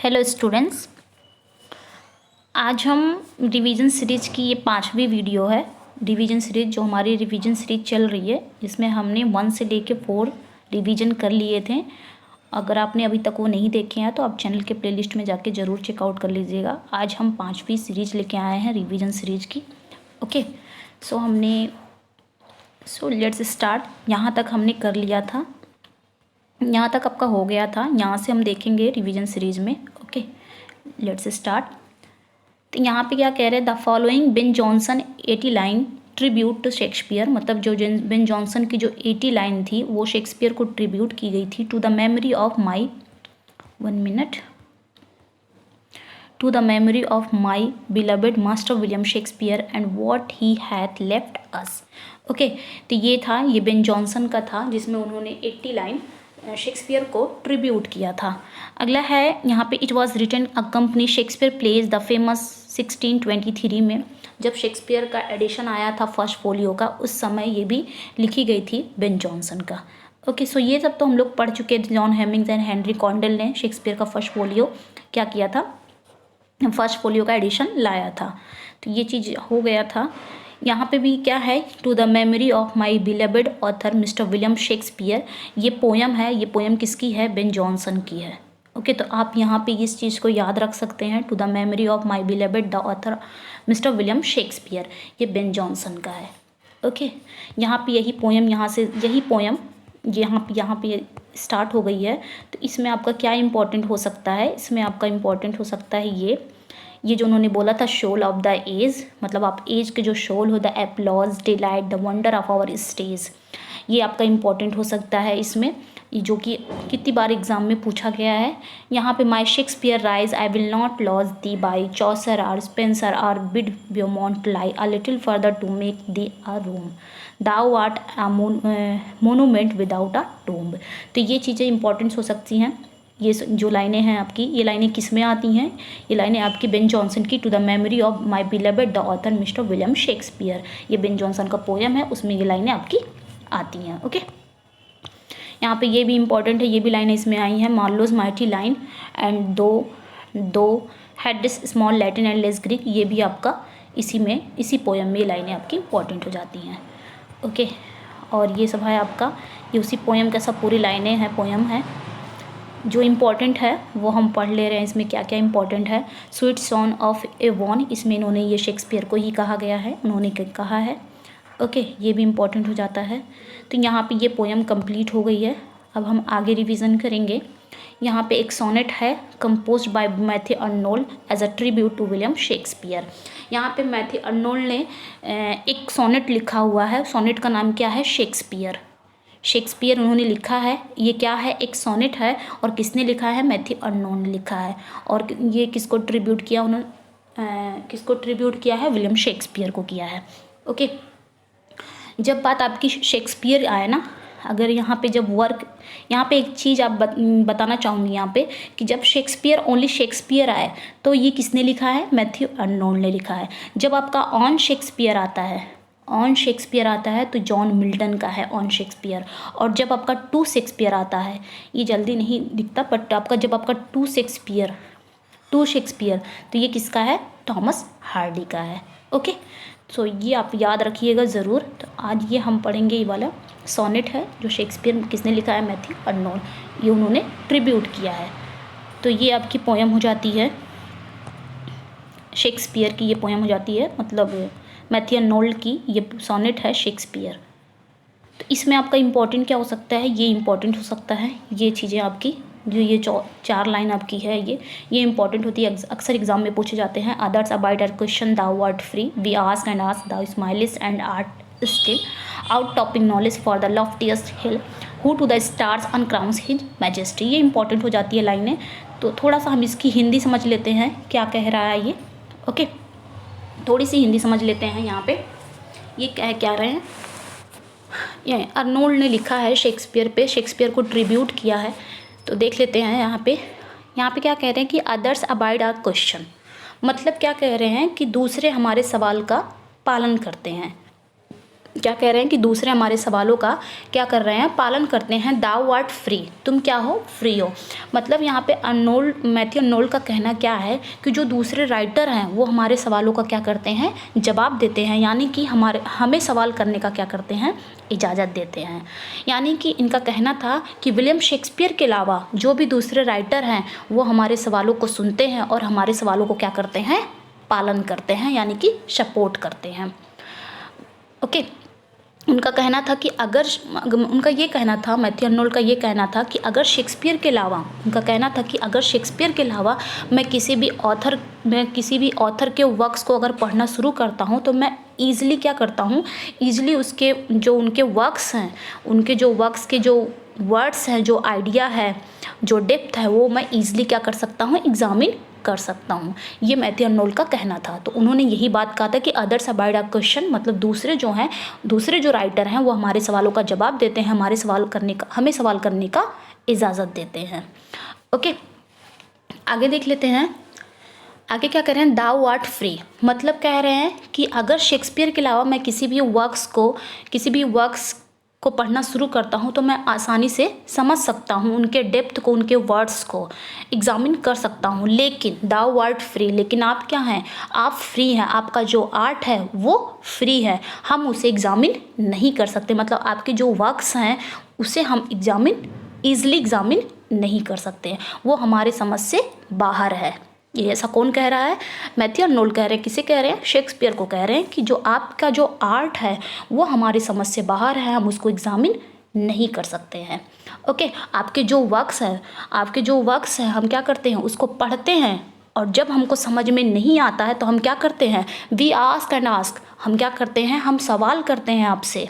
Hello students, आज हम revision series की ये 5वीं वीडियो है। रिवीजन सीरीज जो हमारी रिवीजन सीरीज चल रही है, इसमें हमने 1 से लेके 4 रिवीजन कर लिए थे। अगर आपने अभी तक वो नहीं देखे हैं तो आप चैनल के प्लेलिस्ट में जाके ज़रूर चेकआउट कर लीजिएगा। आज हम 5वीं सीरीज लेके आए हैं रिवीजन सीरीज की। Okay, so let's start. यहाँ तक हमने कर लिया था, यहाँ तक आपका हो गया था। यहाँ से हम देखेंगे रिवीजन सीरीज में। Okay, let's start. तो यहाँ पे क्या कह रहे हैं, the following Ben Jonson 80 line tribute to Shakespeare. मतलब जो बेन जॉनसन की जो 80 लाइन थी वो शेक्सपियर को ट्रिब्यूट की गई थी। To the memory of my 1 minute to the memory of my beloved master William Shakespeare and what he hath left us. Okay, तो ये था, ये बेन जॉनसन का था जिसमें उन्होंने 80 लाइन शेक्सपियर को ट्रिब्यूट किया था। अगला है यहाँ पे, it was written a company Shakespeare plays the famous 1623 में। जब शेक्सपियर का एडिशन आया था फर्स्ट फोलियो का, उस समय ये भी लिखी गई थी बेन जॉनसन का। ओके, सो ये सब तो हम लोग पढ़ चुके हैं। John Heminges and Henry Condell ने शेक्सपियर का फर्स्ट फोलियो क्या किया था, फर्स्ट फोलियो का एडिशन लाया था। तो ये चीज़ हो गया था। यहाँ पे भी क्या है, to the memory of my beloved author mister William Shakespeare. ये पोयम है, ये पोयम किसकी है, बेन जॉनसन की है। ओके, तो आप यहाँ पे इस चीज़ को याद रख सकते हैं, to the memory of my beloved the author mister William Shakespeare, ये बेन जॉनसन का है। ओके, यहाँ पे यही पोयम, यही पोयम यहाँ पे स्टार्ट हो गई है। तो इसमें आपका क्या इंपॉर्टेंट हो सकता है, इसमें आपका इंपॉर्टेंट हो सकता है ये जो उन्होंने बोला था, शोल ऑफ द एज, मतलब आप एज के जो शोल हो, the applause delight the wonder of our stage, ये आपका इम्पॉर्टेंट हो सकता है इसमें, जो कि कितनी बार एग्जाम में पूछा गया है। यहाँ पे my Shakespeare rise I will not lodge thee by Chaucer or Spenser or bid Beaumont lie a little further to make thee a room thou art a monument without a tomb. तो ये चीज़ें important हो सकती हैं। ये जो लाइनें हैं आपकी, ये लाइनें किस में आती हैं, ये लाइनें आपकी बेन जॉनसन की, to the memory of my beloved the author mister William Shakespeare, ये बेन जॉनसन का पोयम है, उसमें ये लाइनें आपकी आती हैं। ओके, यहाँ पे ये भी इंपॉर्टेंट है, ये भी लाइनें इसमें आई हैं, मार्लोज माइटी लाइन एंड दो had this small Latin and less Greek, ये भी आपका इसी पोयम में ये लाइनें आपकी इंपॉर्टेंट हो जाती हैं। ओके, और ये सब है आपका, ये उसी पोयम का सब पूरी लाइनें हैं, पोयम है। जो इम्पॉर्टेंट है वो हम पढ़ ले रहे हैं, इसमें क्या क्या इम्पॉर्टेंट है। स्वीट सॉन्ग ऑफ एवॉन, इसमें इन्होंने ये शेक्सपियर को ही कहा गया है, उन्होंने कहा है। ओके, ये भी इम्पॉर्टेंट हो जाता है। तो यहाँ पे ये पोयम कंप्लीट हो गई है। अब हम आगे रिवीजन करेंगे। यहाँ पे एक सोनेट है, composed by Matthew Arnold as a tribute to William Shakespeare. यहाँ पे मैथ्यू अर्नोल्ड ने एक सोनेट लिखा हुआ है, सोनेट का नाम क्या है, शेक्सपियर उन्होंने लिखा है। ये क्या है, एक सोनेट है, और किसने लिखा है, मैथ्यू अर्नोल्ड ने लिखा है। और ये किसको ट्रिब्यूट किया है, विलियम शेक्सपियर को किया है। ओके, जब बात आपकी शेक्सपियर आए ना, अगर यहाँ पे जब यहाँ पे एक चीज़ आप बताना चाहूँगी यहाँ पे, कि जब ओनली शेक्सपियर आए तो ये किसने लिखा है, मैथ्यू अर्नोल्ड ने लिखा है। जब आपका ऑन शेक्सपियर आता है तो जॉन मिल्टन का है ऑन शेक्सपियर। और जब आपका टू शेक्सपियर आता है, ये जल्दी नहीं दिखता, बट आपका जब आपका टू शेक्सपियर तो ये किसका है, थॉमस हार्डी का है। ओके, सो ये आप याद रखिएगा ज़रूर। तो आज ये हम पढ़ेंगे, ये वाला सोनेट है जो शेक्सपियर किसने लिखा है, मैथ्यू अर्नोल्ड, ये उन्होंने ट्रिब्यूट किया है। तो ये आपकी पोयम हो जाती है, शेक्सपियर की ये पोयम हो जाती है, मतलब मैथ्यू अर्नोल्ड की ये सोनेट है शेक्सपियर। तो इसमें आपका इम्पोर्टेंट क्या हो सकता है, ये इम्पोर्टेंट हो सकता है, ये चीज़ें आपकी जो ये 4 लाइन आपकी है, ये इंपॉर्टेंट होती है, अक्सर एग्जाम में पूछे जाते हैं। Others abide our question thou art free, we ask and ask thou smilest and art still out topping knowledge for the loftiest hill who to the stars uncrowns his majesty, ये important हो जाती है लाइनें। तो थोड़ा सा हम इसकी हिंदी समझ लेते हैं, क्या कह रहा है ये। ओके, थोड़ी सी हिंदी समझ लेते हैं। यहाँ पे ये कह रहे हैं, ये अर्नोल्ड ने लिखा है शेक्सपियर को ट्रिब्यूट किया है। तो देख लेते हैं यहाँ पे क्या कह रहे हैं कि अदर्स अबाइड आवर क्वेश्चन, मतलब क्या कह रहे हैं कि दूसरे हमारे सवाल का पालन करते हैं। क्या कह रहे हैं कि दूसरे हमारे सवालों का क्या कर रहे हैं, पालन करते हैं। दाउ आर्ट फ्री, तुम क्या हो, फ्री हो। मतलब यहाँ पे मैथ्यू अर्नोल्ड का कहना क्या है कि जो दूसरे राइटर हैं वो हमारे सवालों का क्या करते हैं, जवाब देते हैं, यानी कि हमें सवाल करने का क्या करते हैं, इजाज़त देते हैं। यानी कि इनका कहना था कि विलियम शेक्सपियर के अलावा जो भी दूसरे राइटर हैं वो हमारे सवालों को सुनते हैं और हमारे सवालों को क्या करते हैं, पालन करते हैं, यानी कि सपोर्ट करते हैं। ओके, उनका कहना था कि उनका ये कहना था, मैथ्यू अर्नोल्ड का ये कहना था कि अगर शेक्सपियर के अलावा, उनका कहना था कि अगर शेक्सपियर के अलावा मैं किसी भी ऑथर के वर्क्स को अगर पढ़ना शुरू करता हूँ तो मैं ईज़िली क्या करता हूँ, ईज़िली उसके जो उनके वर्क्स हैं, उनके जो वर्क्स के जो वर्ड्स हैं, जो आइडिया है, जो डेप्थ है, वो मैं ईज़िली क्या कर सकता हूँ, एग्जामिन कर सकता हूँ। ये मैथ्यू अर्नोल्ड का कहना था। तो उन्होंने यही बात कहा था कि अदर्स अबाइड आवर क्वेश्चन, मतलब दूसरे जो राइटर हैं वो हमारे सवालों का जवाब देते हैं, हमें सवाल करने का इजाज़त देते हैं। ओके, आगे देख लेते हैं। आगे क्या कह रहे हैं, दाउ आर्ट फ्री, मतलब कह रहे हैं कि अगर शेक्सपियर के अलावा मैं किसी भी वर्क्स को पढ़ना शुरू करता हूँ तो मैं आसानी से समझ सकता हूँ, उनके डेप्थ को, उनके वर्ड्स को एग्जामिन कर सकता हूँ। लेकिन दाउ आर्ट फ्री, लेकिन आप क्या हैं, आप फ्री हैं, आपका जो आर्ट है वो फ्री है, हम उसे एग्जामिन नहीं कर सकते। मतलब आपके जो वर्क्स हैं उसे हम ईज़िली एग्जामिन नहीं कर सकते, वो हमारे समझ से बाहर है। ये ऐसा कौन कह रहा है, मैथ्यू अर्नोल्ड कह रहे हैं। किसे कह रहे हैं, शेक्सपियर को कह रहे हैं कि जो आपका जो आर्ट है वो हमारी समझ से बाहर है, हम उसको एग्जामिन नहीं कर सकते हैं। ओके, आपके जो वर्क्स हैं हम क्या करते हैं, उसको पढ़ते हैं और जब हमको समझ में नहीं आता है तो हम क्या करते हैं, वी आस्क एंड आस्क, हम क्या करते हैं, हम सवाल करते हैं आपसे।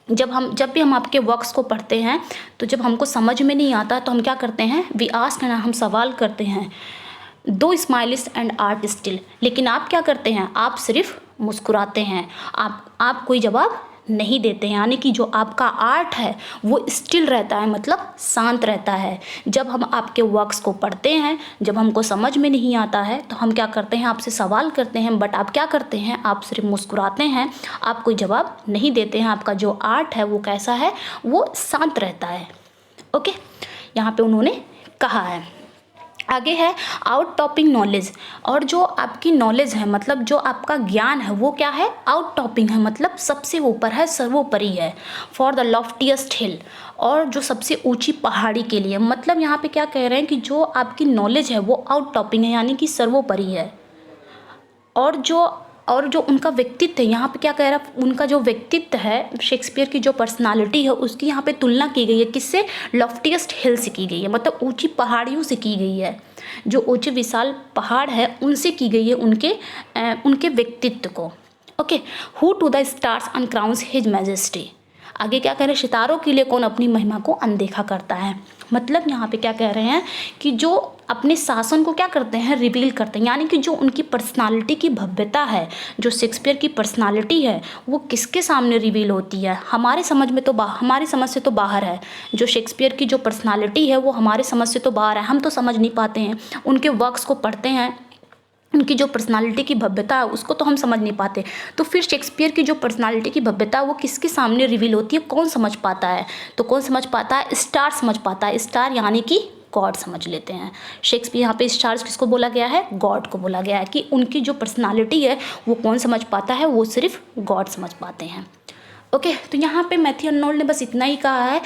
जब भी हम आपके वर्क्स को पढ़ते हैं तो जब हमको समझ में नहीं आता तो हम क्या करते हैं, वी आस्क एंड, हम सवाल करते हैं। दो स्माइलिस एंड आर्ट स्टिल, लेकिन आप क्या करते हैं, आप सिर्फ मुस्कुराते हैं, आप कोई जवाब नहीं देते हैं। यानी कि जो आपका आर्ट है वो स्टिल रहता है, मतलब शांत रहता है। जब हम आपके वर्क्स को पढ़ते हैं, जब हमको समझ में नहीं आता है तो हम क्या करते हैं, आपसे सवाल करते हैं, बट आप क्या करते हैं, आप सिर्फ मुस्कुराते हैं, आप कोई जवाब नहीं देते हैं। आपका जो आर्ट है वो कैसा है, वो शांत रहता है। ओके, यहाँ पे उन्होंने कहा है। आगे है आउट टॉपिंग नॉलेज, और जो आपकी नॉलेज है, मतलब जो आपका ज्ञान है वो क्या है, आउट टॉपिंग है, मतलब सबसे ऊपर है, सर्वोपरि है। फॉर द लॉफ्टिएस्ट हिल, और जो सबसे ऊंची पहाड़ी के लिए, मतलब यहाँ पे क्या कह रहे हैं कि जो आपकी नॉलेज है वो आउट टॉपिंग है, यानी कि सर्वोपरि है। और जो उनका व्यक्तित्व है, यहाँ पे क्या कह रहा है, उनका जो व्यक्तित्व है, शेक्सपियर की जो पर्सनालिटी है उसकी यहाँ पे तुलना की गई है, किससे, लॉफ्टिएस्ट हिल से की गई है, मतलब ऊंची पहाड़ियों से की गई है। जो ऊंचे विशाल पहाड़ है उनसे की गई है, उनके व्यक्तित्व को। Okay, who to the stars uncrowns his majesty, आगे क्या कह रहे हैं, सितारों के लिए कौन अपनी महिमा को अनदेखा करता है। मतलब यहाँ पे क्या कह रहे हैं कि जो अपने शासन को क्या करते हैं, रिवील करते हैं, यानी कि जो उनकी पर्सनालिटी की भव्यता है, जो शेक्सपियर की पर्सनालिटी है वो किसके सामने रिवील होती है, हमारी समझ से तो बाहर है। जो शेक्सपियर की जो पर्सनालिटी है वो हमारे समझ से तो बाहर है, हम तो समझ नहीं पाते हैं। उनके वर्क्स को पढ़ते हैं, उनकी जो पर्सनालिटी की भव्यता है उसको तो हम समझ नहीं पाते, तो फिर शेक्सपियर की जो पर्सनालिटी की भव्यता है वो किसके सामने रिवील होती है, कौन समझ पाता है, तो कौन समझ पाता है, स्टार समझ पाता है। स्टार यानी कि गॉड समझ लेते हैं। शेक्सपियर यहाँ पे स्टार्स किसको बोला गया है, गॉड को बोला गया है, कि उनकी जो पर्सनालिटी है वो कौन समझ पाता है, वो सिर्फ गॉड समझ पाते हैं। ओके, तो यहाँ पे मैथ्यू अर्नोल्ड ने बस इतना ही कहा है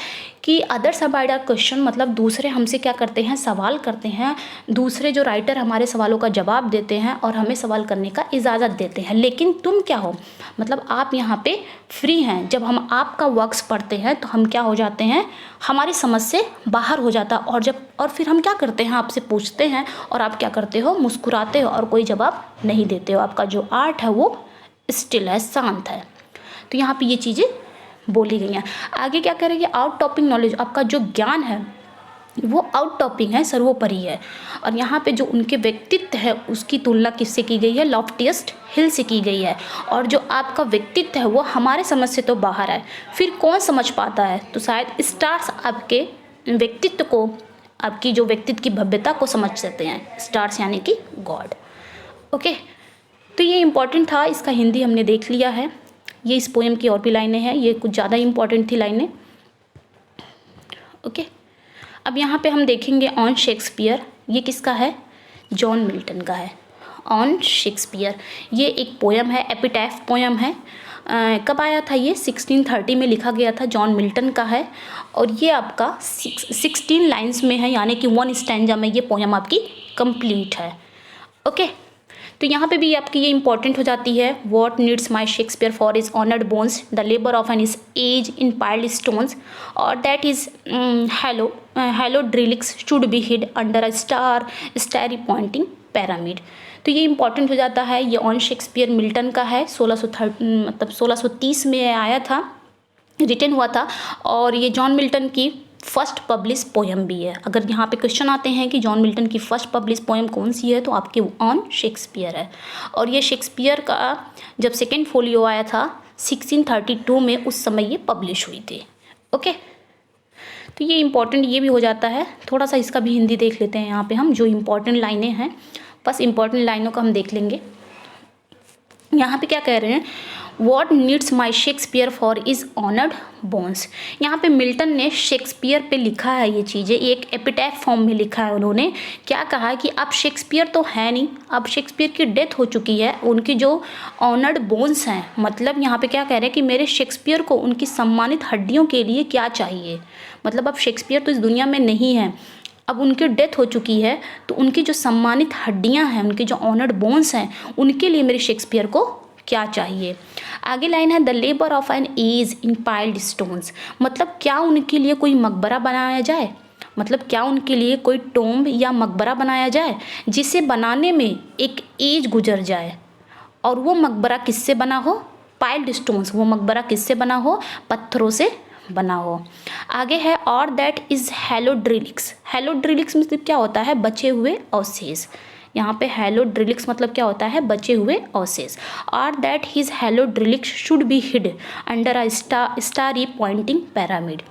कि अदर्स अबाइड आवर क्वेश्चन, मतलब दूसरे हमसे क्या करते हैं, सवाल करते हैं, दूसरे जो राइटर हमारे सवालों का जवाब देते हैं और हमें सवाल करने का इजाज़त देते हैं, लेकिन तुम क्या हो, मतलब आप यहाँ पे फ्री हैं। जब हम आपका वर्क्स पढ़ते हैं तो हम क्या हो जाते हैं, हमारी समझ से बाहर हो जाता, और फिर हम क्या करते हैं, आपसे पूछते हैं और आप क्या करते हो, मुस्कुराते हो और कोई जवाब नहीं देते हो। आपका जो आर्ट है वो स्टिल है, शांत है। तो यहाँ पे ये चीज़ें बोली गई हैं। आगे क्या करेंगे, आउट टॉपिंग नॉलेज, आपका जो ज्ञान है वो आउट टॉपिंग है, सर्वोपरि है। और यहाँ पे जो उनके व्यक्तित्व है उसकी तुलना किससे की गई है, लॉफ्टिएस्ट हिल से की गई है। और जो आपका व्यक्तित्व है वो हमारे समझ से तो बाहर है, फिर कौन समझ पाता है, तो शायद स्टार्स आपके व्यक्तित्व को, आपकी जो व्यक्तित्व की भव्यता को समझ सकते हैं, स्टार्स यानी कि गॉड। ओके, तो ये इम्पॉर्टेंट था, इसका हिंदी हमने देख लिया है। ये इस पोएम की और भी लाइनें हैं, ये कुछ ज़्यादा इंपॉर्टेंट थी लाइनें। ओके, अब यहाँ पे हम देखेंगे ऑन शेक्सपियर, ये किसका है, जॉन मिल्टन का है। ऑन शेक्सपियर ये एक पोएम है, एपिटैफ पोएम है। कब आया था ये, 1630 में लिखा गया था, जॉन मिल्टन का है। और ये आपका 16 लाइन्स में है, यानी कि 1 स्टैंजा में ये पोएम आपकी कंप्लीट है। ओके, तो यहाँ पे भी आपकी ये इंपॉर्टेंट हो जाती है, what needs my Shakespeare for his honoured bones the labour of an is age in piled stones और that his hallowed relics should be hid under a starry pointing pyramid. तो ये इंपॉर्टेंट हो जाता है, ये ऑन शेक्सपियर मिल्टन का है, 1630 में आया था, रिटन हुआ था। और ये जॉन मिल्टन की फर्स्ट पब्लिश पोएम भी है। अगर यहाँ पे क्वेश्चन आते हैं कि जॉन मिल्टन की फर्स्ट पब्लिश पोएम कौन सी है, तो आपकी ऑन शेक्सपियर है। और ये शेक्सपियर का जब सेकेंड फोलियो आया था 1632 में, उस समय ये पब्लिश हुई थी। ओके, तो ये इंपॉर्टेंट ये भी हो जाता है। थोड़ा सा इसका भी हिंदी देख लेते हैं यहाँ पे हम, जो इंपॉर्टेंट लाइनें हैं, बस इंपॉर्टेंट लाइनों को हम देख लेंगे। यहाँ पे क्या कह रहे हैं, what needs my Shakespeare for his honoured bones. यहाँ पे मिल्टन ने शेक्सपियर पे लिखा है ये चीज़ें, एक एपिटैफ फॉर्म में लिखा है। उन्होंने क्या कहा है कि अब शेक्सपियर तो है नहीं, अब शेक्सपियर की डेथ हो चुकी है, उनकी जो ऑनर्ड बोन्स हैं, मतलब यहाँ पे क्या कह रहे हैं कि मेरे शेक्सपियर को उनकी सम्मानित हड्डियों के लिए क्या चाहिए। मतलब अब शेक्सपियर तो इस दुनिया में नहीं है, अब उनकी डेथ हो चुकी है, तो उनकी जो सम्मानित हड्डियां हैं, उनके जो ऑनर्ड बोन्स हैं, उनके लिए मेरे शेक्सपियर को क्या चाहिए। आगे लाइन है, the labour of an age in piled stones, मतलब क्या उनके लिए कोई मकबरा बनाया जाए, मतलब क्या उनके लिए कोई टोम्ब या मकबरा बनाया जाए, जिसे बनाने में एक एज गुजर जाए। और वो मकबरा किससे बना हो, पाइल्ड स्टोन्स, वो मकबरा किससे बना हो, पत्थरों से बना हो। आगे है, और दैट इज हेलोड्रिलिक्स। हेलोड्रिलिक्स मतलब क्या होता है, बचे हुए अवशेष। यहाँ पे हेलोड्रिलिक्स मतलब क्या होता है, बचे हुए अवशेष। और that his hallowed relics should be hid under a starry pointing pyramid.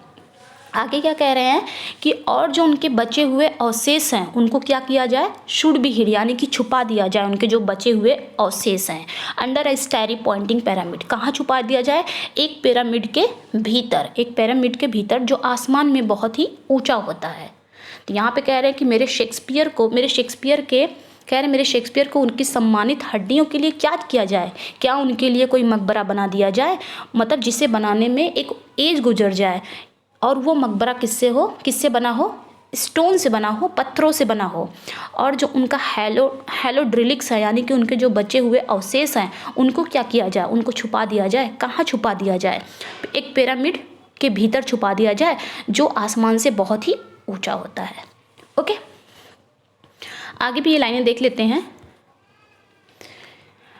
आगे क्या कह रहे हैं कि और जो उनके बचे हुए अवशेष हैं, उनको क्या किया जाए, शुड बी हिड, यानी कि छुपा दिया जाए, उनके जो बचे हुए अवशेष हैं under a starry pointing pyramid. कहाँ छुपा दिया जाए, एक पिरामिड के भीतर, एक पिरामिड के भीतर जो आसमान में बहुत ही ऊंचा होता है। तो यहाँ पे कह रहे हैं कि मेरे शेक्सपियर को उनकी सम्मानित हड्डियों के लिए क्या किया जाए, क्या उनके लिए कोई मकबरा बना दिया जाए, मतलब जिसे बनाने में एक एज गुजर जाए। और वो मकबरा किससे बना हो, स्टोन से बना हो, पत्थरों से बना हो। और जो उनका हेलोड्रिलिक्स है, यानी कि उनके जो बचे हुए अवशेष हैं, उनको क्या किया जाए, उनको छुपा दिया जाए। कहाँ छुपा दिया जाए, एक पिरामिड के भीतर छुपा दिया जाए, जो आसमान से बहुत ही ऊंचा होता है। ओके, आगे भी ये लाइनें देख लेते हैं।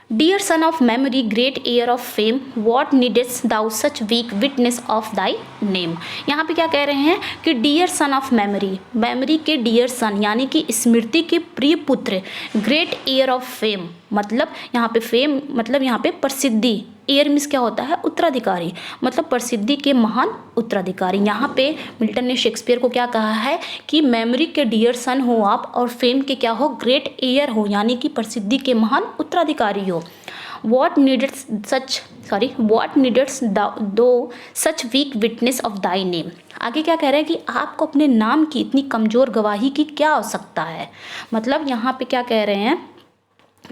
Dear son of memory, great heir of fame, what need'st thou such weak witness of thy name. यहाँ पे क्या कह रहे हैं कि dear son of memory, memory के डियर सन यानी कि स्मृति के प्रिय पुत्र, ग्रेट एयर ऑफ फेम मतलब यहाँ पे फेम मतलब यहाँ पे प्रसिद्धि, एयर मीन्स क्या होता है, उत्तराधिकारी, मतलब प्रसिद्धि के महान उत्तराधिकारी। यहाँ पे मिल्टन ने शेक्सपियर को क्या कहा है कि मेमोरी के डियर सन हो आप, और फेम के क्या हो, ग्रेट एयर हो, यानी कि प्रसिद्धि के महान उत्तराधिकारी हो। What need'st thou such weak witness of thy name. आगे क्या कह रहे हैं कि आपको अपने नाम की इतनी कमज़ोर गवाही की क्या आवश्यकता है। मतलब यहाँ पे क्या कह रहे हैं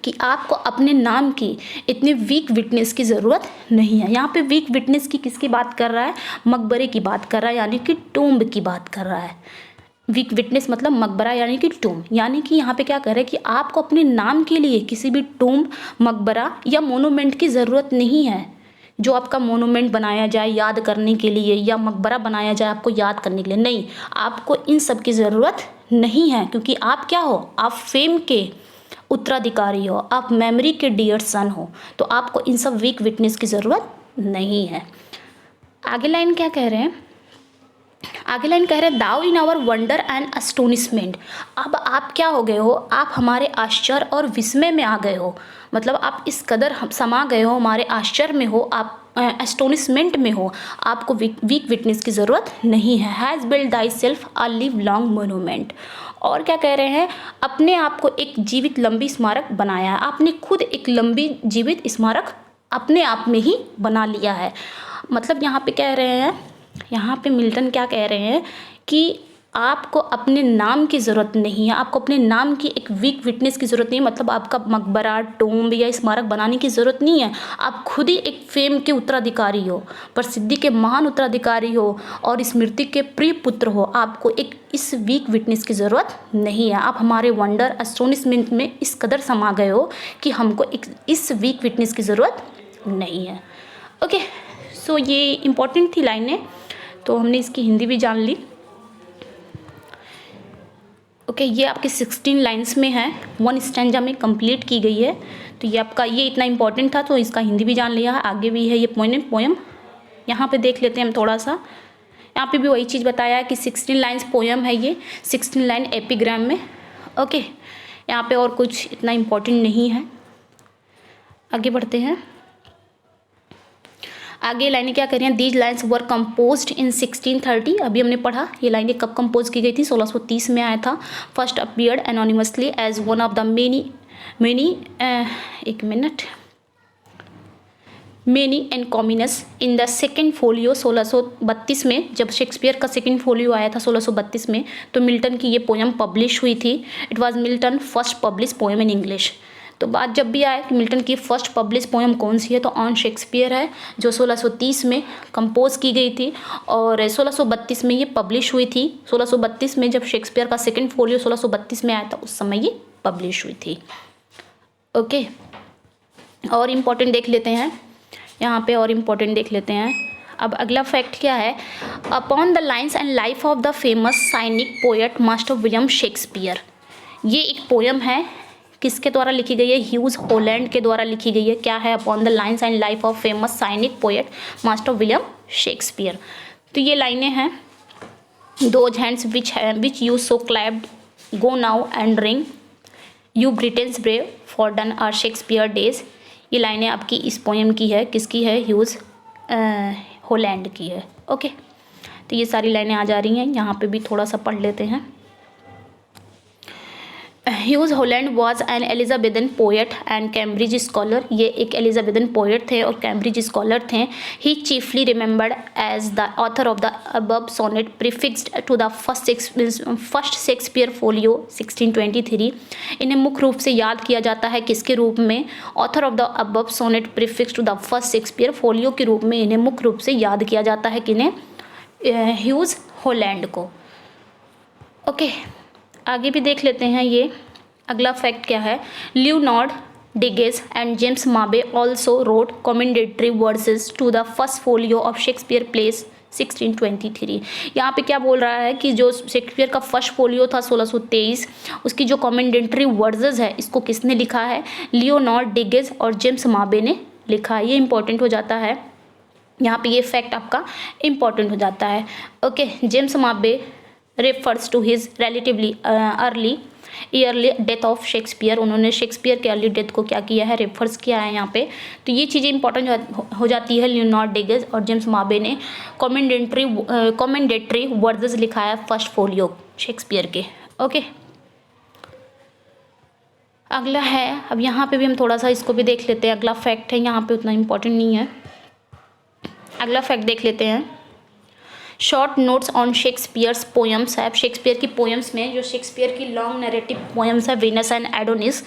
कि आपको अपने नाम की इतनी वीक विटनेस की ज़रूरत नहीं है। यहाँ पे वीक विटनेस की किसकी बात कर रहा है, मकबरे की बात कर रहा है, यानी कि टूम्ब की बात कर रहा है। वीक विटनेस मतलब मकबरा यानी कि टूम्ब, यानी कि यहाँ पे क्या कर रहे हैं कि आपको अपने नाम के लिए किसी भी टूम्ब, मकबरा या मोनूमेंट की ज़रूरत नहीं है। जो आपका मोनूमेंट बनाया जाए याद करने के लिए, या मकबरा बनाया जाए आपको याद करने के लिए, नहीं, आपको इन सब की ज़रूरत नहीं है, क्योंकि आप क्या हो, आप फेम के उत्तराधिकारी हो, आप मेमोरी के डियर सन हो, तो आपको इन सब वीक विटनेस की ज़रूरत नहीं है। आगे लाइन क्या कह रहे हैं, आगे लाइन कह रहे हैं, दाउ इन आवर वंडर एंड अस्टोनिशमेंट। अब आप क्या हो गए हो, आप हमारे आश्चर्य और विस्मय में आ गए हो, मतलब आप इस कदर समा गए हो, हमारे आश्चर्य में हो, आप एस्टोनिशमेंट में हो, आपको वीक विटनेस की ज़रूरत नहीं है। Has build thy self a live long monument. और क्या कह रहे हैं, अपने आप को एक जीवित लंबी स्मारक बनाया है, आपने खुद एक लंबी जीवित स्मारक अपने आप में ही बना लिया है। मतलब यहाँ पे कह रहे हैं, यहाँ पे मिल्टन क्या कह रहे हैं कि आपको अपने नाम की ज़रूरत नहीं है, आपको अपने नाम की एक वीक विटनेस की ज़रूरत नहीं है, मतलब आपका मकबरा, टोम्ब या स्मारक बनाने की ज़रूरत नहीं है। आप खुद ही एक फेम के उत्तराधिकारी हो, प्रसिद्धि के महान उत्तराधिकारी हो और स्मृति के प्रिय पुत्र हो। आपको एक इस वीक विटनेस की ज़रूरत नहीं है। आप हमारे वंडर एस्टोनिशमेंट में इस कदर समा गए हो कि हमको एक इस वीक विटनेस की ज़रूरत नहीं है। ओके, सो ये इम्पॉर्टेंट थी लाइनें, तो हमने इसकी हिंदी भी जान ली। ओके, ये आपके 16 लाइंस में है, 1 स्टैंजा में कंप्लीट की गई है। तो ये आपका ये इतना इंपॉर्टेंट था तो इसका हिंदी भी जान लिया है। आगे भी है ये पोएम, यहाँ पे देख लेते हैं हम थोड़ा सा। यहाँ पे भी वही चीज़ बताया है कि 16 लाइंस पोएम है, ये 16 लाइन एपिग्राम में। ओके, यहाँ पे और कुछ इतना इम्पोर्टेंट नहीं है। आगे बढ़ते हैं। आगे लाइनें क्या कह रही हैं, दीज लाइन्स वर कंपोज्ड इन 1630। अभी हमने पढ़ा ये लाइनें कब कंपोज की गई थी, 1630 में आया था। First appeared anonymously as one of the many encomiums in the second folio 1632 में। जब शेक्सपियर का सेकेंड फोलियो आया था 1632 में, तो मिल्टन की ये पोएम पब्लिश हुई थी। It was Milton first publish poem in English. तो बात जब भी आए कि मिल्टन की फर्स्ट पब्लिश पोएम कौन सी है, तो ऑन शेक्सपियर है, जो 1630 में कंपोज की गई थी और 1632 में ये पब्लिश हुई थी। 1632 में जब शेक्सपियर का सेकेंड फोलियो 1632 में आया था, उस समय ये पब्लिश हुई थी। ओके, और इम्पॉर्टेंट देख लेते हैं यहाँ पे, और इम्पॉर्टेंट देख लेते हैं। अब अगला फैक्ट क्या है, upon the lines and life of the famous scenic poet master William Shakespeare. ये एक पोएम है, किसके द्वारा लिखी गई है, ह्यूज हॉलैंड के द्वारा लिखी गई है। क्या है, upon the lines and life of famous scenic poet master William Shakespeare. तो ये लाइनें हैं, those hands which you so clapped go now and wring you Britons brave for done are Shakespeare days. ये लाइनें आपकी इस पोएम की है, किसकी है, ह्यूज हॉलैंड की है। ओके, तो ये सारी लाइनें आ जा रही हैं, यहाँ पे भी थोड़ा सा पढ़ लेते हैं। Hugh Holland was an Elizabethan poet and Cambridge scholar. ये एक एलिजाबेथन पोएट थे और कैम्ब्रिज स्कॉलर थे। He chiefly remembered as the author of the above sonnet prefixed to the first Shakespeare folio 1623। इन्हें मुख्य रूप से याद किया जाता है किसके रूप में, author of the above sonnet prefixed to the first Shakespeare folio के रूप में इन्हें मुख्य रूप से याद किया जाता है, किन्हें, ह्यूज हॉलैंड को। ओके, आगे भी देख लेते हैं। ये अगला फैक्ट क्या है, Leonard Digges and James Mabbe also wrote commendatory verses to the first folio of Shakespeare plays 1623। यहाँ पे क्या बोल रहा है कि जो शेक्सपियर का फर्स्ट फोलियो था 1623, उसकी जो कमेंडेटरी वर्सेस है, इसको किसने लिखा है, लियोनार्ड डिगेस और जेम्स माबे ने लिखा है। ये इंपॉर्टेंट हो जाता है, यहाँ पे ये फैक्ट आपका इम्पॉर्टेंट हो जाता है। Okay, James Mabbe refers to his relatively early death of Shakespeare. उन्होंने शेक्सपियर के अर्ली डेथ को क्या किया है, रेफर्स किया है यहाँ पे। तो ये चीज़ें इंपॉर्टेंट हो जाती है। लियोनार्ड डिगेस और जेम्स माबे ने कमेंडेटरी वर्सेस लिखा है फर्स्ट फोलियो शेक्सपियर के। ओके, अगला है, अब यहाँ पे भी हम थोड़ा सा इसको भी देख लेते हैं। अगला फैक्ट है, यहाँ पे उतना इम्पोर्टेंट नहीं है। अगला फैक्ट देख लेते हैं, short notes on Shakespeare's poems है। शेक्सपियर की पोएम्स में जो शेक्सपियर की लॉन्ग नैरेटिव पोएम्स है, वीनस एंड एडोनिस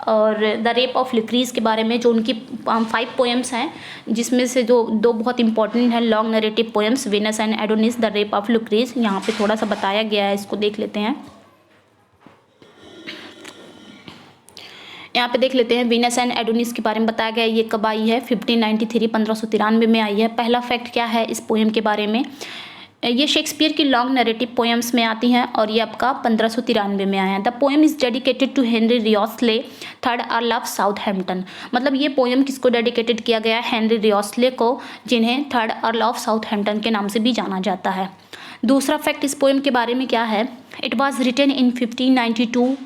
और द रेप ऑफ लुक्रीज के बारे में, जो उनकी 5 पोएम्स हैं, जिसमें से जो 2 बहुत इंपॉर्टेंट हैं, long narrative poems Venus and Adonis, the rape of Lucrece, यहाँ पे थोड़ा सा बताया गया है, इसको देख लेते हैं। यहाँ पे देख लेते हैं, वीनस एंड एडोनिस के बारे में बताया गया है। ये कब आई है, 1593 1593 में आई है। पहला फैक्ट क्या है इस पोएम के बारे में, ये शेक्सपियर की लॉन्ग नैरेटिव पोएम्स में आती हैं और ये आपका 1593 में आया है। The poem is dedicated to Henry Wriothesley, 3rd earl of Southampton. मतलब ये पोएम किसको डेडिकेटेड किया गया है, हेनरी रियोस्ले को, जिन्हें 3rd अर्ल ऑफ साउथहैम्पटन के नाम से भी जाना जाता है। दूसरा फैक्ट इस पोएम के बारे में क्या है, it was written in 1592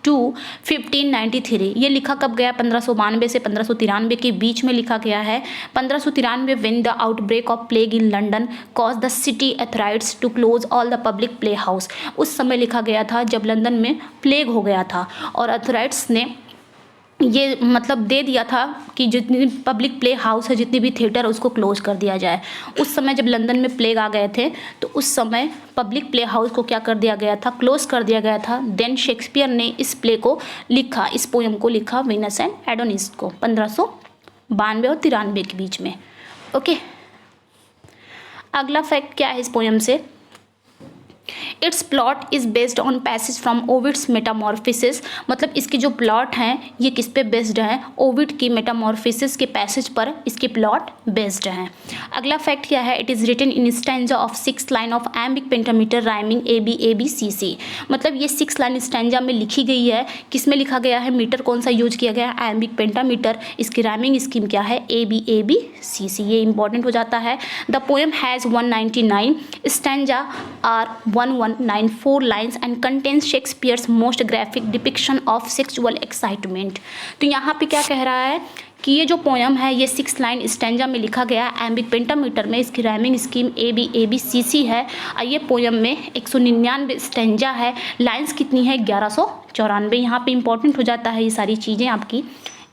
to 1593। ये लिखा कब गया, 1592 से 1593 के बीच में लिखा गया है। 1593 when the outbreak of plague in London cause the city authorities to close all the public play house. उस समय लिखा गया था जब लंदन में प्लेग हो गया था और अथॉरिटीज ने ये मतलब दे दिया था कि जितनी पब्लिक प्ले हाउस है, जितनी भी थिएटर है, उसको क्लोज कर दिया जाए। उस समय जब लंदन में प्लेग आ गए थे तो उस समय पब्लिक प्ले हाउस को क्या कर दिया गया था, क्लोज कर दिया गया था। देन शेक्सपियर ने इस प्ले को लिखा, इस पोयम को लिखा, वीनस एंड एडोनिस को 1592 और 93 के बीच में। ओके, अगला फैक्ट क्या है इस पोयम से, its plot is based on passage from Ovid's Metamorphoses. मतलब इसके जो प्लॉट हैं ये किस पे बेस्ड हैं, ओविड की मेटामॉर्फिसिस के पैसेज पर इसके प्लॉट बेस्ड हैं। अगला फैक्ट क्या है, it is written in stanza of 6 line of iambic pentameter rhyming ABABCC। मतलब ये 6 लाइन स्टैंजा में लिखी गई है। किस में लिखा गया है, मीटर कौन सा यूज किया गया है, एम्बिक पेंटामीटर। इसकी राइमिंग स्कीम क्या है, ABABCC। ये इंपॉर्टेंट हो जाता है। The poem has 199 stanza or 1194 lines and contains Shakespeare's most graphic depiction of sexual excitement। तो यहाँ पे क्या कह रहा है कि ये जो पोयम है ये 6 लाइन स्टैंजा में लिखा गया है एम्बिक पेंटामीटर में। इसकी राइमिंग स्कीम ABABCC है और ये पोयम में 199 स्टैंजा है। लाइन्स कितनी है, 1194। यहाँ पे इंपॉर्टेंट हो जाता है ये सारी चीज़ें आपकी,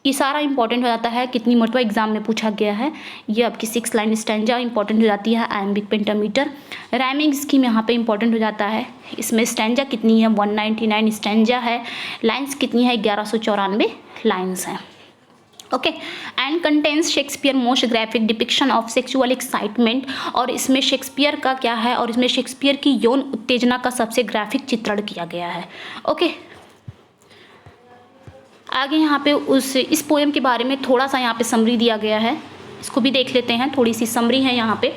ये सारा इंपॉर्टेंट हो जाता है। कितनी मरतबा एग्जाम में पूछा गया है, ये आपकी 6 लाइन स्टैंजा इंपॉर्टेंट हो जाती है। एम्बिक पेंटामीटर राइमिंग स्कीम यहाँ पे इंपॉर्टेंट हो जाता है। इसमें स्टैंजा कितनी है, 199 स्टैंजा है। लाइन्स कितनी है, 1194 लाइन्स हैं। Okay, and contains Shakespeare most graphic depiction of sexual excitement. और इसमें शेक्सपियर का क्या है, और इसमें शेक्सपियर की यौन उत्तेजना का सबसे ग्राफिक चित्रण किया गया है। ओके, आगे यहाँ पे इस पोएम के बारे में थोड़ा सा यहाँ पे समरी दिया गया है, इसको भी देख लेते हैं। थोड़ी सी समरी है यहाँ पे,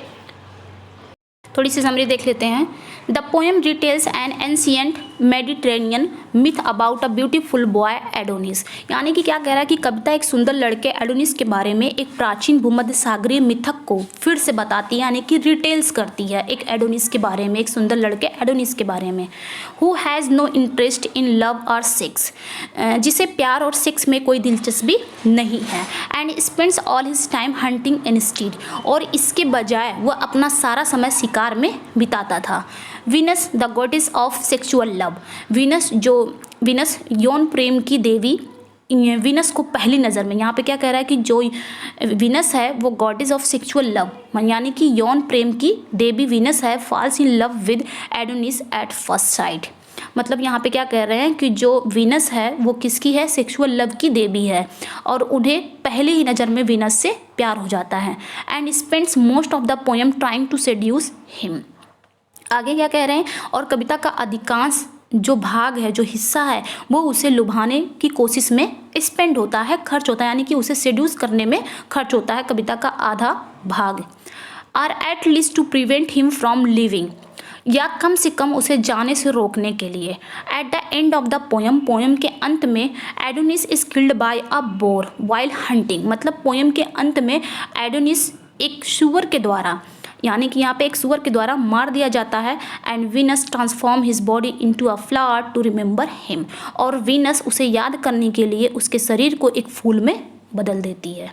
थोड़ी सी समरी देख लेते हैं। The poem details N ancient Mediterranean myth about a beautiful boy Adonis. यानी कि क्या कह रहा है कि कविता एक सुंदर लड़के एडोनिस के बारे में एक प्राचीन भूमध्य सागरीय मिथक को फिर से बताती है, यानी कि रिटेल्स करती है एक एडोनिस के बारे में, एक सुंदर लड़के एडोनिस के बारे में। Who has no interest in love और सेक्स, जिसे प्यार और सेक्स में कोई दिलचस्पी नहीं है। And spends all his time hunting instead, और इसके बजाय वह अपना सारा समय शिकार में बिताता था। Venus the goddess of sexual love, Venus यौन प्रेम की देवी। वीनस को पहली नज़र में यहाँ पे क्या कह रहा है कि जो वीनस है वो गॉडेस ऑफ सेक्सुअल लव, यानी कि यौन प्रेम की देवी वीनस है, falls in love with Adonis at first sight. मतलब यहाँ पे क्या कह रहे हैं कि जो वीनस है वो किसकी है, सेक्सुअल लव की देवी है, और उन्हें पहले ही नज़र में वीनस से प्यार हो जाता है। And spends most of the poem trying to seduce him. आगे क्या कह रहे हैं, और कविता का अधिकांश जो भाग है, जो हिस्सा है, वो उसे लुभाने की कोशिश में स्पेंड होता है, खर्च होता है, यानी कि उसे सेड्यूस करने में खर्च होता है कविता का आधा भाग। Or at least to prevent him from living, या कम से कम उसे जाने से रोकने के लिए। At the end of the poem, poem के अंत में Adonis is killed by a bore while hunting. मतलब पोएम के अंत में एडोनिस एक सुअर के द्वारा, यानी कि यहाँ पे एक सुअर के द्वारा मार दिया जाता है। And Venus transform his body into a flower to remember him, और वीनस उसे याद करने के लिए उसके शरीर को एक फूल में बदल देती है।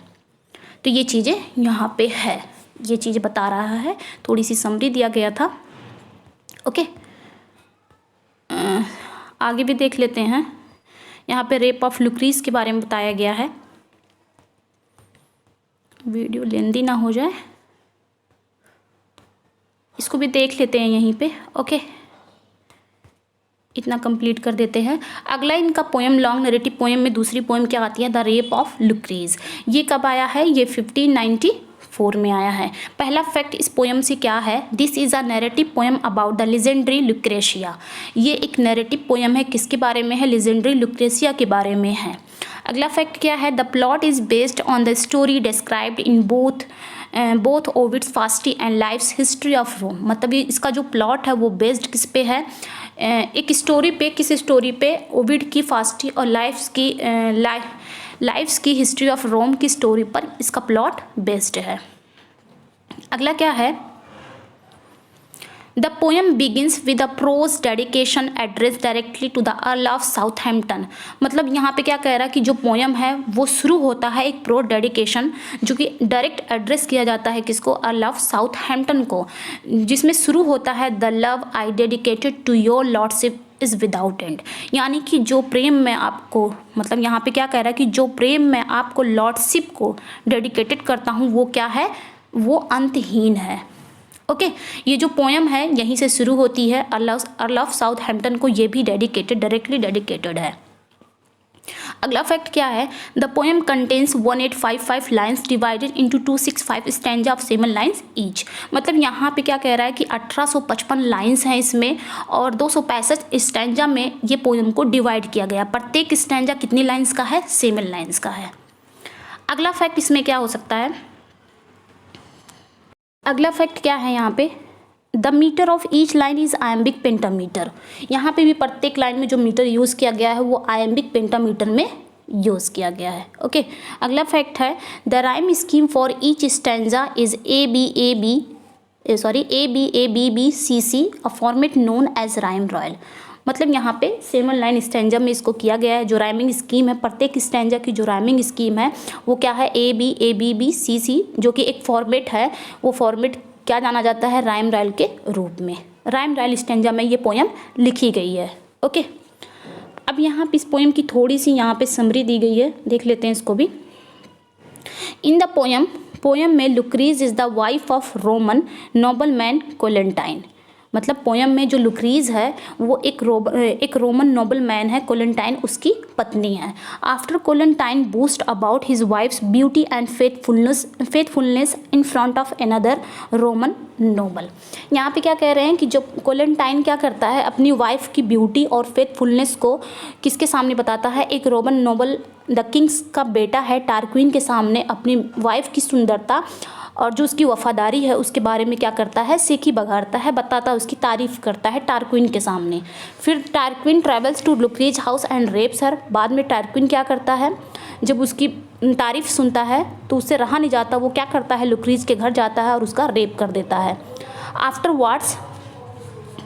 तो ये चीज़ें यहाँ पे है, ये चीज़ बता रहा है, थोड़ी सी समरी दिया गया था। ओके, आगे भी देख लेते हैं। यहाँ पे रेप ऑफ लुक्रीज के बारे में बताया गया है। वीडियो लेंदी ना हो जाए, इसको भी देख लेते हैं यहीं पे। ओके, इतना कंप्लीट कर देते हैं। अगला इनका पोएम लॉन्ग नरेटिव पोएम में दूसरी पोएम क्या आती है, द रेप ऑफ लुक्रीज। ये कब आया है, ये 1594 में आया है। पहला फैक्ट इस पोएम से क्या है, this is a narrative poem about the legendary Lucretia. ये एक नैरेटिव पोएम है, किसके बारे में है, लेजेंडरी लुक्रेशिया के बारे में है। अगला फैक्ट क्या है, the plot is based on the story described in both Ovid's Fasti and Livy's history of Rome. मतलब ये इसका जो प्लॉट है वो बेस्ड किस पे है, एक स्टोरी पे, किस स्टोरी पे, ओविड की फास्टी और लाइफ्स की हिस्ट्री ऑफ रोम की स्टोरी पर इसका प्लॉट बेस्ड है। अगला क्या है, the poem begins with a prose dedication address directly to the Earl of Southampton. मतलब यहाँ पे क्या कह रहा है कि जो पोएम है वो शुरू होता है एक प्रो डेडिकेशन, जो कि डायरेक्ट एड्रेस किया जाता है किसको, अर्ल ऑफ साउथहैम्पटन को, जिसमें शुरू होता है the love I dedicated to your lordship is without end, यानी कि जो प्रेम मैं आपको, मतलब यहाँ पे क्या कह रहा है कि जो प्रेम मैं आपको लॉर्डशिप को डेडिकेटेड करता हूँ वो क्या है, वो अंतहीन है। ओके ये जो पोएम है यहीं से शुरू होती है। अर्ल ऑफ साउथहैम्पटन को ये भी डायरेक्टली डेडिकेटेड है। अगला फैक्ट क्या है, the poem contains 1855 lines divided into 265 stanza of 7 lines each. मतलब यहाँ पे क्या कह रहा है कि 1855 लाइन्स हैं इसमें और 265 स्टैंजा में ये पोएम को डिवाइड किया गया। प्रत्येक स्टैंजा कितनी लाइन्स का है, 7 लाइन्स का है। अगला फैक्ट इसमें क्या हो सकता है, अगला फैक्ट क्या है यहाँ पे, the metre of each line is iambic pentameter. यहाँ पे भी प्रत्येक लाइन में जो मीटर यूज़ किया गया है वो आयम्बिक पेंटामीटर में यूज़ किया गया है। ओके अगला फैक्ट है, the rhyme scheme for each stanza is A B A B B C C, a format known as rhyme royal. मतलब यहाँ पे 7 लाइन स्टैंजा में इसको किया गया है। जो राइमिंग स्कीम है, प्रत्येक स्टैंजा की जो राइमिंग स्कीम है वो क्या है, ए बी बी सी सी, जो कि एक फॉर्मेट है। वो फॉर्मेट क्या जाना जाता है, राइम रॉयल के रूप में। राइम रॉयल स्टैंजा में ये पोएम लिखी गई है। ओके अब यहाँ पे इस पोएम की थोड़ी सी यहाँ पे समरी दी गई है, देख लेते हैं इसको भी। इन द पोएम में Lucrece is the wife of Roman nobleman Collatine. मतलब पोएम में जो लुक्रीज है वो एक रोमन नोबल मैन है, कोलेंटाइन उसकी पत्नी है। After Collatine boasts about his wife's beauty and faithfulness in front of another Roman noble. यहाँ पे क्या कह रहे हैं कि जो कोलेंटाइन क्या करता है, अपनी वाइफ की ब्यूटी और फेथफुलनेस को किसके सामने बताता है, एक रोमन नोबल द किंग्स का बेटा है टारक्विन के सामने अपनी वाइफ की सुंदरता और जो उसकी वफादारी है उसके बारे में क्या करता है, सेखी बघारता है, बताता है, उसकी तारीफ़ करता है टारक्विन के सामने। फिर Tarquin travels to Lucrece house and rapes her. बाद में टारक्विन क्या करता है, जब उसकी तारीफ़ सुनता है तो उससे रहा नहीं जाता, वो क्या करता है, लुक्रीज के घर जाता है और उसका रेप कर देता है। आफ्टर वार्ड्स,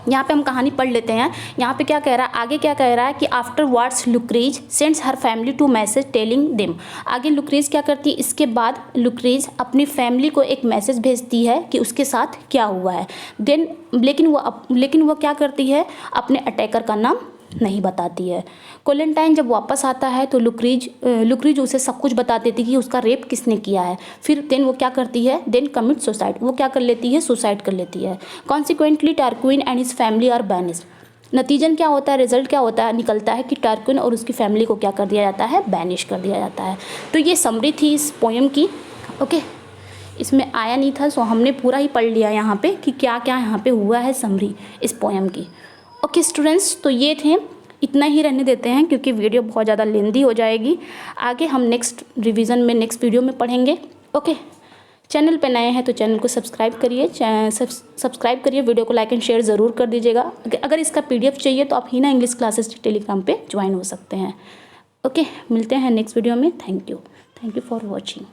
यहाँ पे हम कहानी पढ़ लेते हैं। यहाँ पे क्या कह रहा है, आगे क्या कह रहा है कि afterwards Lucrece sends her family to message telling them. आगे लुक्रीज क्या करती है, इसके बाद लुक्रीज अपनी फैमिली को एक मैसेज भेजती है कि उसके साथ क्या हुआ है। देन लेकिन वो क्या करती है, अपने अटैकर का नाम नहीं बताती है। कोलेंटाइन जब वापस आता है तो लुक्रीज उसे सब कुछ बता देती कि उसका रेप किसने किया है। फिर देन वो क्या करती है, देन कमिट सुसाइड, वो क्या कर लेती है, सुसाइड कर लेती है। Consequently Tarquin and his family are banished. नतीजन क्या होता है, रिजल्ट क्या होता है, निकलता है कि टारक्विन और उसकी फैमिली को क्या कर दिया जाता है, बैनिश कर दिया जाता है। तो ये समरी थी इस पोएम की। ओके इसमें आया नहीं था सो हमने पूरा ही पढ़ लिया यहाँ पे कि क्या क्या यहाँ पे हुआ है समरी इस पोएम की। ओके स्टूडेंट्स, तो ये थे, इतना ही रहने देते हैं क्योंकि वीडियो बहुत ज़्यादा लेंदी हो जाएगी। आगे हम नेक्स्ट रिवीजन में नेक्स्ट वीडियो में पढ़ेंगे। ओके चैनल पे नए हैं तो चैनल को सब्सक्राइब करिए, वीडियो को लाइक एंड शेयर ज़रूर कर दीजिएगा। अगर इसका PDF चाहिए तो आप हीना इंग्लिश क्लासेस टेलीग्राम पे ज्वाइन हो सकते हैं। ओके मिलते हैं नेक्स्ट वीडियो में। Thank you for watching.